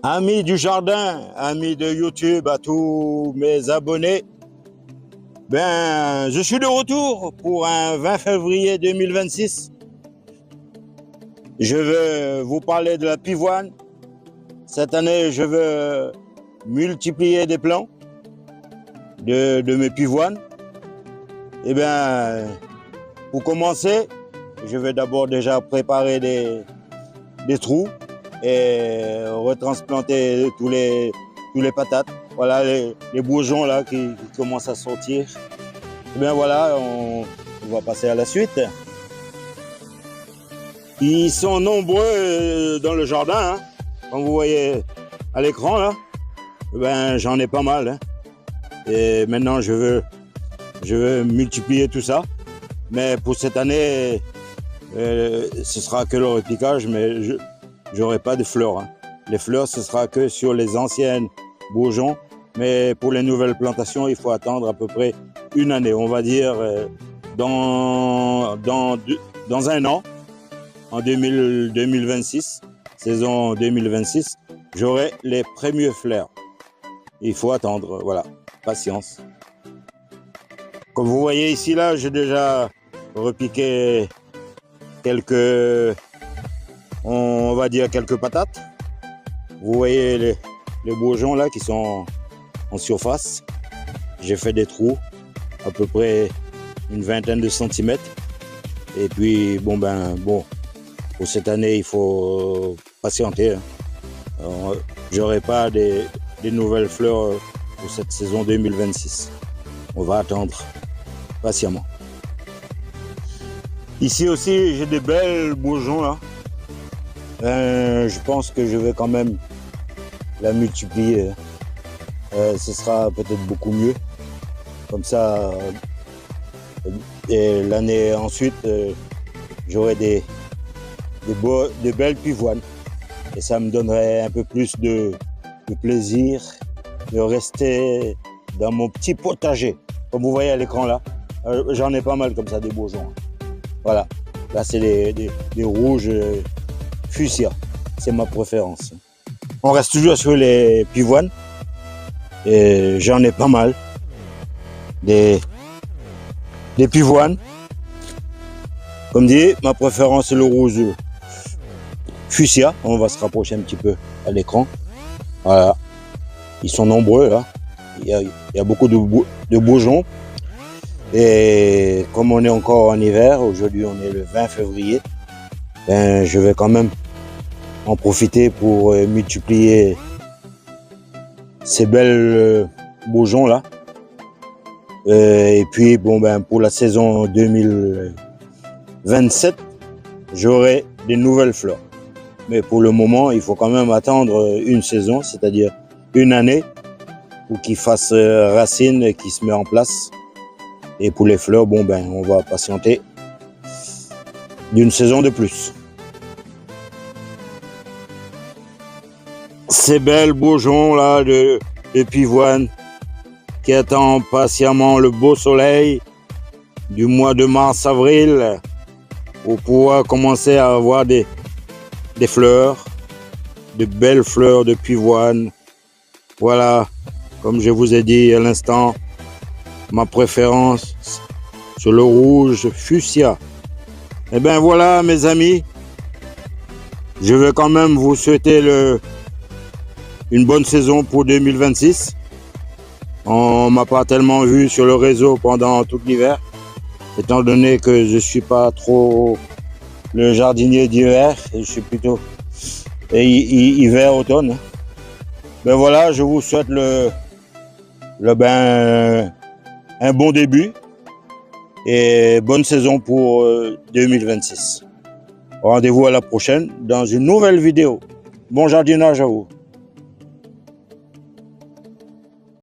Amis du jardin, amis de YouTube, à tous mes abonnés, je suis de retour pour un 20 février 2026. Je veux vous parler de la pivoine. Cette année, je veux multiplier des plants de mes pivoines. Pour commencer, je vais d'abord déjà préparer des trous et retransplanter tous les patates. Voilà les bourgeons là qui commencent à sortir. Voilà, on va passer à la suite. Ils sont nombreux dans le jardin, hein. Comme vous voyez à l'écran là, j'en ai pas mal, hein. Et maintenant je veux multiplier tout ça. Mais pour cette année, ce sera que le repiquage, mais j'aurai pas de fleurs, hein. Les fleurs, ce sera que sur les anciennes bourgeons. Mais pour les nouvelles plantations, il faut attendre à peu près une année. On va dire dans un an, en 2026, saison 2026, j'aurai les premiers fleurs. Il faut attendre, voilà, patience. Comme vous voyez ici, là, j'ai déjà repiqué quelques patates. Vous voyez les bourgeons là qui sont en surface. J'ai fait des trous à peu près une vingtaine de centimètres. Et puis pour cette année il faut patienter, hein. J'aurai pas des nouvelles fleurs pour cette saison 2026. On va attendre patiemment. Ici aussi j'ai des belles bourgeons là. Je pense que je vais quand même la multiplier. Ce sera peut-être beaucoup mieux. Comme ça, et l'année ensuite, j'aurai de belles pivoines. Et ça me donnerait un peu plus de plaisir de rester dans mon petit potager. Comme vous voyez à l'écran là, j'en ai pas mal comme ça, des bourgeons. Voilà, là c'est des rouges fuchsia, c'est ma préférence. On reste toujours sur les pivoines et j'en ai pas mal. Des pivoines. Comme dit, ma préférence c'est le rouge fuchsia. On va se rapprocher un petit peu à l'écran. Voilà, ils sont nombreux là. Il y a beaucoup de bourgeons. Et comme on est encore en hiver, aujourd'hui on est le 20 février, je vais quand même en profiter pour multiplier ces belles bourgeons là. Et puis pour la saison 2027, j'aurai des nouvelles fleurs. Mais pour le moment, il faut quand même attendre une saison, c'est-à-dire une année, pour qu'ils fassent racine et qu'ils se mettent en place. Et pour les fleurs, on va patienter d'une saison de plus. Ces belles bourgeons là de pivoine qui attendent patiemment le beau soleil du mois de mars-avril pour pouvoir commencer à avoir des fleurs, de belles fleurs de pivoine. Voilà, comme je vous ai dit à l'instant, ma préférence sur le rouge fuchsia. Voilà mes amis, je vais quand même vous souhaiter une bonne saison pour 2026. On m'a pas tellement vu sur le réseau pendant tout l'hiver, étant donné que je suis pas trop le jardinier d'hiver, je suis plutôt hiver-automne. Voilà, je vous souhaite un bon début et bonne saison pour 2026. Rendez-vous à la prochaine dans une nouvelle vidéo. Bon jardinage à vous.